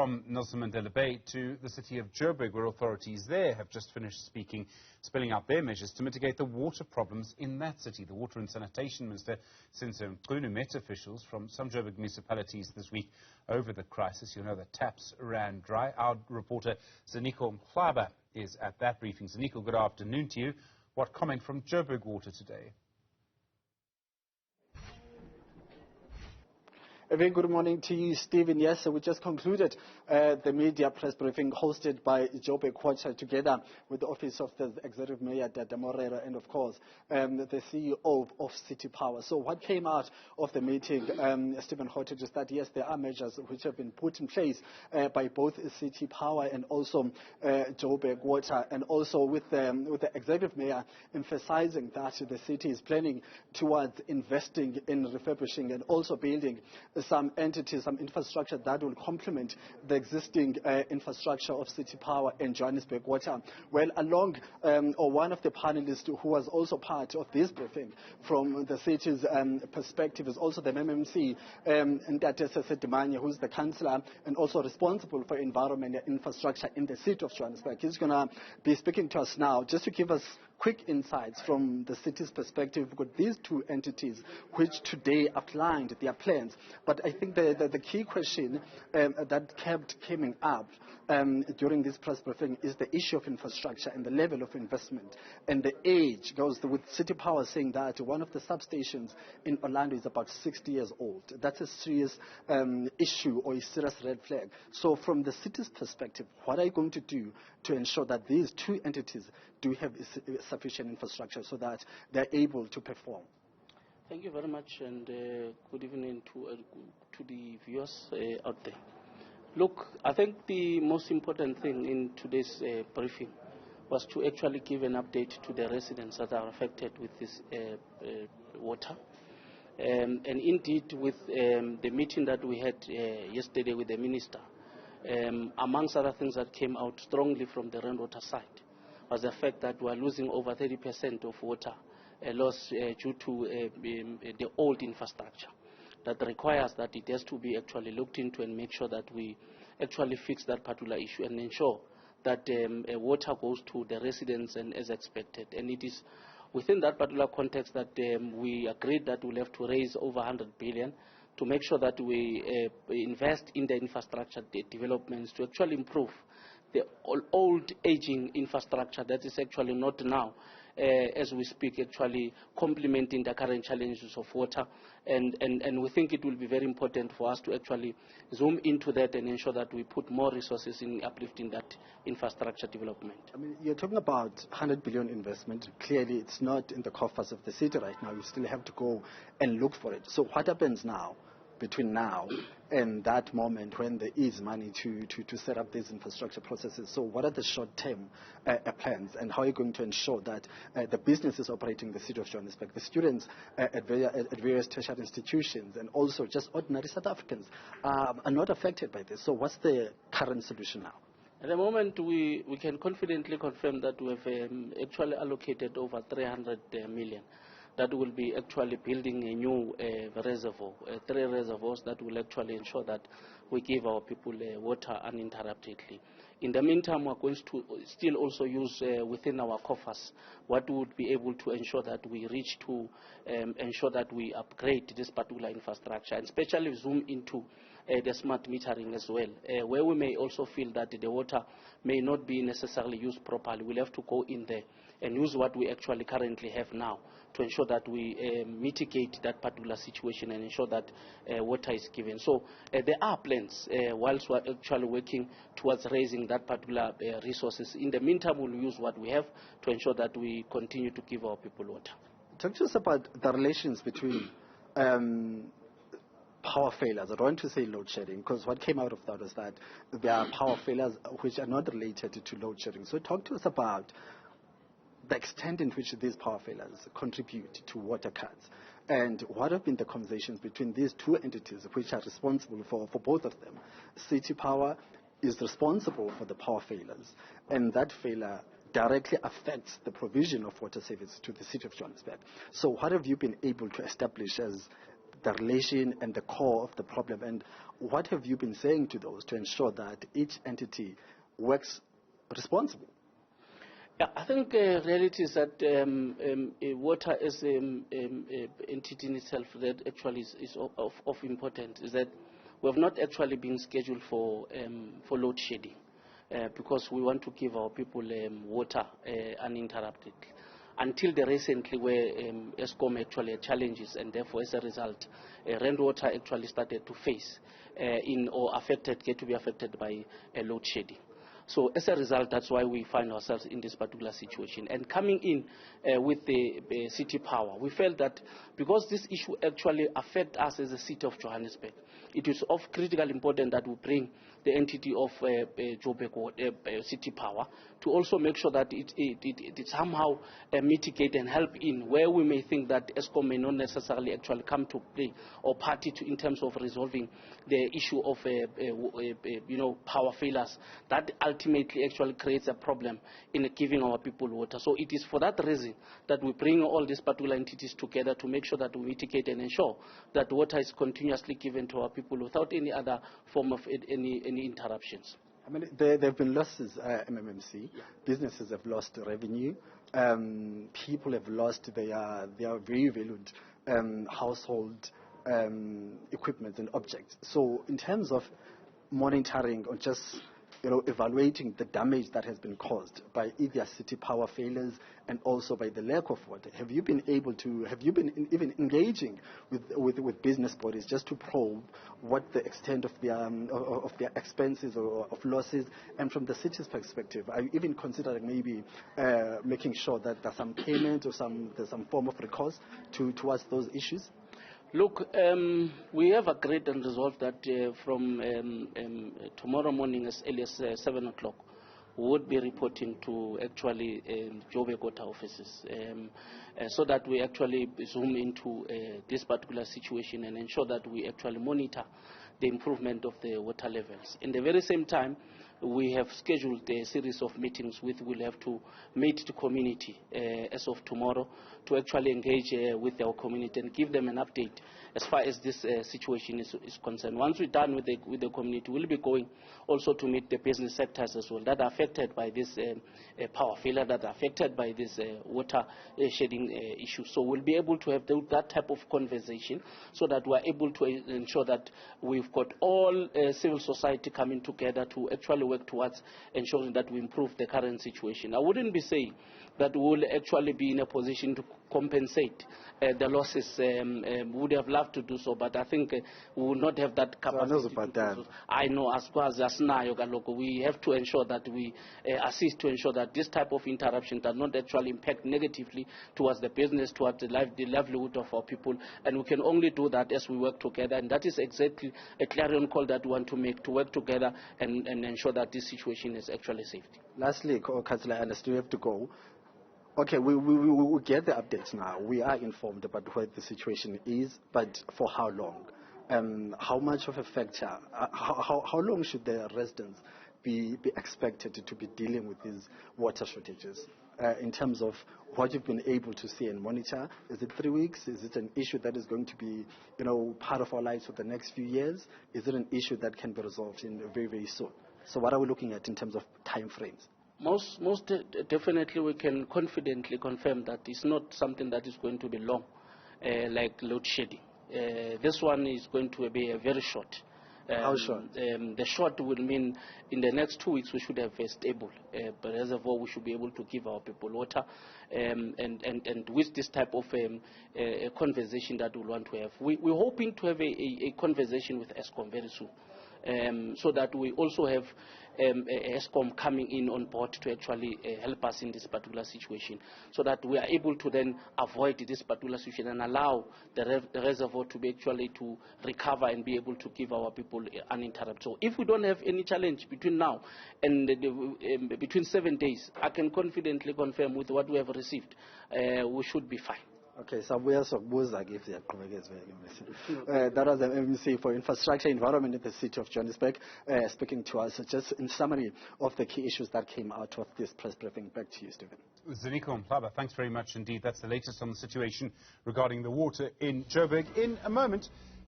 from Nelson Mandela Bay to the city of Joburg, where authorities there have just finished spelling out their measures to mitigate the water problems in that city. The Water and Sanitation Minister, Ziniko, met officials from some Joburg municipalities this week over the crisis. You know the taps ran dry. Our reporter Ziniko Mhlaba is at that briefing. Ziniko, good afternoon to you. What comment from Joburg Water today? A very good morning to you, Stephen. Yes, we just concluded the media press briefing hosted by Joburg Quota together with the Office of the Executive Mayor, Dada Morera, and of course, the CEO of City Power. So what came out of the meeting, Stephen Hotel, is that yes, there are measures which have been put in place by both City Power and also Joburg Water, and also with the Executive Mayor emphasizing that the city is planning towards investing in refurbishing and also building some entities, some infrastructure that will complement the existing infrastructure of City Power and Johannesburg Water. Well, one of the panelists who was also part of this briefing from the city's perspective is also the MMC, Sesedinyane, who is the councillor and also responsible for environment and infrastructure in the city of Johannesburg. He's going to be speaking to us now just to give us quick insights from the city's perspective. We've got these two entities which today outlined their plans. But I think the key question that kept coming up during this press briefing is the issue of infrastructure and the level of investment. And the age goes with City Power saying that one of the substations in Orlando is about 60 years old. That's a serious issue or a serious red flag. So from the city's perspective, what are you going to do to ensure that these two entities do have sufficient infrastructure so that they're able to perform? Thank you very much, and good evening to the viewers out there. Look, I think the most important thing in today's briefing was to actually give an update to the residents that are affected with this water. And indeed, with the meeting that we had yesterday with the minister, amongst other things that came out strongly from the rainwater side was the fact that we are losing over 30% of water loss due to the old infrastructure. That requires that it has to be actually looked into and make sure that we actually fix that particular issue and ensure that water goes to the residents and as expected. And it is within that particular context that we agreed that we'll have to raise over 100 billion to make sure that we invest in the infrastructure developments to actually improve the old aging infrastructure that is actually not now, as we speak, actually complementing the current challenges of water. And we think it will be very important for us to actually zoom into that and ensure that we put more resources in uplifting that infrastructure development. I mean, you're talking about 100 billion investment. Clearly, it's not in the coffers of the city right now. You still have to go and look for it. So what happens now, between now and that moment when there is money to set up these infrastructure processes? So what are the short-term plans, and how are you going to ensure that the businesses operating in the city of Johannesburg, the students at various tertiary institutions, and also just ordinary South Africans are not affected by this? So what's the current solution now? At the moment, we can confidently confirm that we have actually allocated over 300 million. That will be actually building a new reservoir, 3 reservoirs that will actually ensure that we give our people water uninterruptedly. In the meantime, we're going to still also use within our coffers what would be able to ensure that we reach to ensure that we upgrade this particular infrastructure, and especially zoom into the smart metering as well, where we may also feel that the water may not be necessarily used properly. We'll have to go in there and use what we actually currently have now to ensure that we mitigate that particular situation and ensure that water is given. So there are plans whilst we're actually working towards raising that particular resources. In the meantime, we'll use what we have to ensure that we continue to give our people water. Talk to us about the relations between power failures. I don't want to say load shedding, because what came out of that is that there are power failures which are not related to load shedding. So talk to us about the extent in which these power failures contribute to water cuts, and what have been the conversations between these two entities which are responsible for both of them. City Power is responsible for the power failures, and that failure directly affects the provision of water service to the city of Johannesburg. So what have you been able to establish as the relation and the core of the problem? And what have you been saying to those to ensure that each entity works responsibly? Yeah, I think reality is that water as an entity in itself that actually is of importance is that we have not actually been scheduled for load shedding because we want to give our people water uninterrupted. Until the recently where Eskom actually had challenges, and therefore as a result, rainwater actually started to face get to be affected by load shedding. So as a result, that's why we find ourselves in this particular situation. And coming in with the city power, we felt that because this issue actually affects us as a city of Johannesburg, it is of critical importance that we bring the entity of Joburg city power to also make sure that it somehow mitigate and help in where we may think that Eskom may not necessarily actually come to play or party to in terms of resolving the issue of power failures that ultimately actually creates a problem in giving our people water. So it is for that reason that we bring all these particular entities together to make sure that we mitigate and ensure that water is continuously given to our people without any other form of any interruptions. I mean, there have been losses, MMMC. Yeah. Businesses have lost revenue. People have lost their very valued household equipment and objects. So in terms of monitoring or just evaluating the damage that has been caused by either city power failures and also by the lack of water, have you been even engaging with business bodies just to probe what the extent of their expenses or of losses? And from the city's perspective, are you even considering maybe making sure that there's some payment or there's some form of recourse towards those issues? Look, we have agreed and resolved that from tomorrow morning as early as 7 o'clock, we would be reporting to actually Joburg Quota offices so that we actually zoom into this particular situation and ensure that we actually monitor the improvement of the water levels. In the very same time, we have scheduled a series of meetings with we'll have to meet the community as of tomorrow to actually engage with our community and give them an update as far as this situation is concerned. Once we're done with the community, we'll be going also to meet the business sectors as well that are affected by this power failure, that are affected by this water shedding issue. So we'll be able to have that type of conversation so that we're able to ensure that we've got all civil society coming together to actually work towards ensuring that we improve the current situation. I wouldn't be saying that we will actually be in a position to compensate the losses. We would have loved to do so, but I think we will not have that capacity. So I know as far as we have to ensure that we assist to ensure that this type of interruption does not actually impact negatively towards the business, towards the livelihood of our people, and we can only do that as we work together, and that is exactly a clarion call that we want to make, to work together and ensure that this situation is actually safe. Lastly, Councillor Ernest, we have to go. Okay, we get the updates now. We are informed about where the situation is, but for how long? How much of a factor? How long should the residents be expected to be dealing with these water shortages? In terms of what you've been able to see and monitor, is it 3 weeks? Is it an issue that is going to be, part of our lives for the next few years? Is it an issue that can be resolved in very, very soon? So what are we looking at in terms of time frames? Most definitely we can confidently confirm that it's not something that is going to be long, like load shedding. This one is going to be a very short. How short? The short will mean in the next 2 weeks we should have a stable reservoir. We should be able to give our people water, and with this type of a conversation that we want to have, we're hoping to have a conversation with Eskom very soon, so that we also have Eskom coming in on board to actually help us in this particular situation, so that we are able to then avoid this particular situation and allow the reservoir to be actually to recover and be able to give our people uninterrupted. So if we don't have any challenge between now and between 7 days, I can confidently confirm with what we have received, we should be fine. Okay, so we also that was the MC for Infrastructure Environment in the city of Johannesburg, speaking to us just in summary of the key issues that came out of this press briefing. Back to you, Stephen. Ziniko and Mhlaba, thanks very much indeed. That's the latest on the situation regarding the water in Joburg. In a moment,